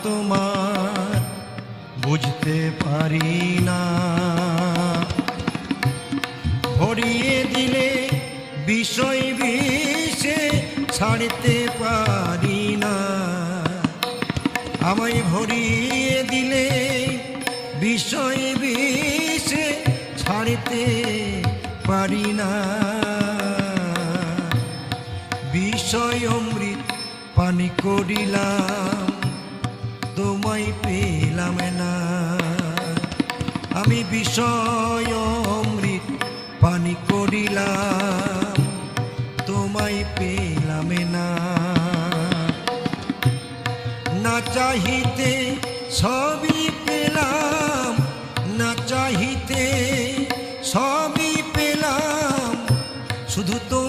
তোমার বুঝতে পারি না। ভরিয়ে দিলে বিষয় বিষে ছাড়তে পারি না। আমায় ভরিয়ে দিলে বিষয় বিষে ছাড়তে পারি না। বিষয় অমৃত পানি করিলাম, তোমায় পেলাম না। আমি বিষয় অমৃত পানি করিলাম, তোমায় পেলাম না। না চাহিতে সবই পেলাম, না চাহিতে সবই পেলাম, শুধু তো